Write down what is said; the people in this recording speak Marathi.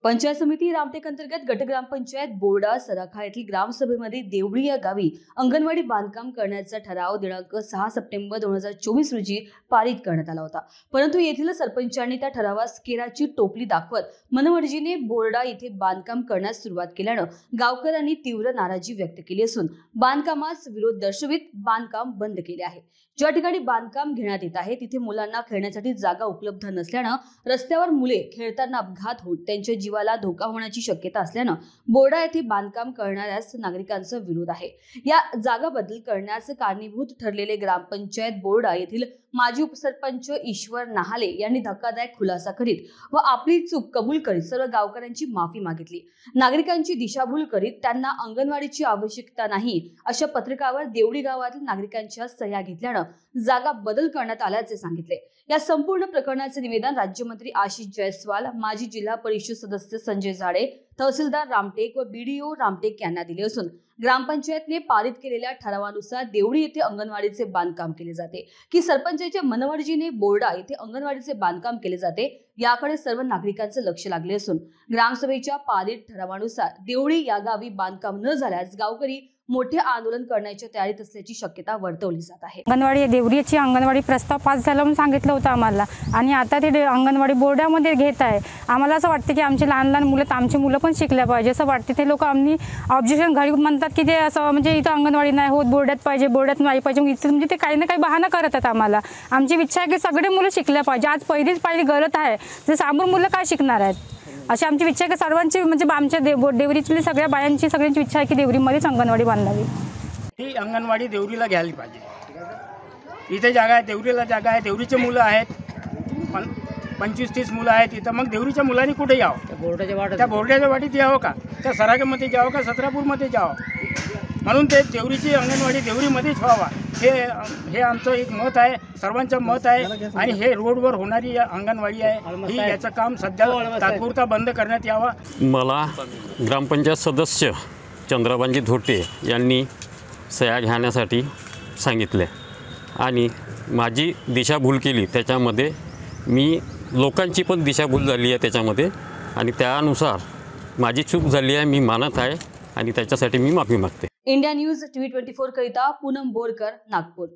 पंचायत समिती रामटेक अंतर्गत गट ग्रामपंचायत बोर्डा सराखा येथील ग्रामसभेमध्ये देवळी या गावी अंगणवाडी बांधकाम करण्याचा ठराव दिनांक 6 सप्टेंबर 2024 रोजी पारित करण्यात आला होता। परंतु येथील सरपंचांनी त्या ठरावास केराची टोपली दाखवत मनमर्जीने बोर्डा येथे बांधकाम करण्यास सुरुवात केल्यानं गावकऱ्यांनी तीव्र नाराजी व्यक्त केली असून बांधकामास विरोध दर्शवित बांधकाम बंद केले आहे। ज्या ठिकाणी बांधकाम घेण्यात येत आहे तिथे मुलांना खेळण्यासाठी जागा उपलब्ध नसल्यानं रस्त्यावर मुले खेळताना अपघात होत त्यांच्या जीवाला धोका होण्याची शक्यता असल्यानं बोर्डा येथे बांधकाम करणाऱ्यास नागरिकांचा विरोध आहे। या जागा बदल करण्यास कारणीभूत ठरलेले ग्रामपंचायत बोर्डा येथील माजी उपसरपंच ईश्वर नाहाले यांनी धक्कादायक खुलासा करीत व आपली चूक कबूल करीत सर्व गावकऱ्यांची माफी मागितली। नागरिकांची दिशाभूल करीत त्यांना अंगणवाडीची आवश्यकता नाही अशा पत्रकावर देवळी गावातील नागरिकांच्या सह्या घेतल्यानं जागा बदल करण्यात आल्याचे सांगितले। या संपूर्ण प्रकरणाचे निवेदन राज्यमंत्री आशिष जयस्वाल, माजी जिल्हा परिषद सदस्य संजय झाडे, तहसीलदार रामटेक व बीडीओ रामटेक यांना दिले असून ग्रामपंचायतने पारित केलेल्या ठरावानुसार देवळी येथे अंगणवाडीचे बांधकाम केले जाते की सरपंचाच्या मनमर्जीने बोर्डा येथे अंगणवाडीचे बांधकाम केले जाते याकडे सर्व नागरिकांचे लक्ष लागले असून ग्रामसभेच्या पारित ठरावानुसार देवळी या गावी बांधकाम न झाल्यास गावकरी मोठे आंदोलन करण्याच्या तयारीत असल्याची शक्यता वर्तवली जात आहे। अंगणवाडी देवरीची अंगणवाडी प्रस्ताव पास झाला म्हणून सांगितलं होतं आम्हाला आणि आता ते अंगणवाडी बोर्डामध्ये घेत आहे। आम्हाला असं वाटतं की आमचे लहान लहान मुलं आमची मुलं पण शिकल्या पाहिजे असं वाटते। ते लोक आम्ही ऑब्जेक्शन घरी म्हणतात की ते असं म्हणजे इथं अंगणवाडी नाही होत, बोर्डात पाहिजे, बोर्डात नाही पाहिजे, मग इथे म्हणजे ते काही ना काही बहाणा करत आहेत आम्हाला। आमची इच्छा आहे की सगळे मुलं शिकल्या पाहिजे। आज पहिलीच गरज आहे, जे समोर मुलं काय शिकणार आहेत अशी आमची इच्छा आहे की सर्वांची म्हणजे आमच्या देवरीतली सगळ्या बायांची सगळ्यांची इच्छा आहे की देवरीमध्येच अंगणवाडी बांधावी। ही अंगणवाडी देवरीला घ्यायला पाहिजे। इथे जागा आहे, देवरीला जागा आहे, देवरीचे मुलं आहेत, 25-30 मुलं आहेत इथं। मग देवरीच्या मुलांनी कुठे यावं? त्या बोर्डाच्या वाटीत यावं का? त्या सरागेमध्ये जावं का सत्रापूरमध्ये जावं? म्हणून ते देवरीची अंगणवाडी देवरीमध्येच व्हावा हे आमचं एक मत आहे, सर्वांचं मत आहे। आणि हे रोडवर होणारी अंगणवाडी आहे ही याचं काम सध्या तात्पुरता बंद करण्यात यावं। मला ग्रामपंचायत सदस्य चंद्रबांजी धोटे यांनी सह्या घेण्यासाठी सांगितले आणि माझी दिशाभूल केली। त्याच्यामध्ये मी लोकांची पण दिशाभूल झाली आहे त्याच्यामध्ये आणि त्यानुसार माझी चूक झाली आहे, मी मानत आहे आणि त्याच्यासाठी मी माफी मागते। इंडिया न्यूज TV 24 करिता पूनम बोरकर, नागपूर।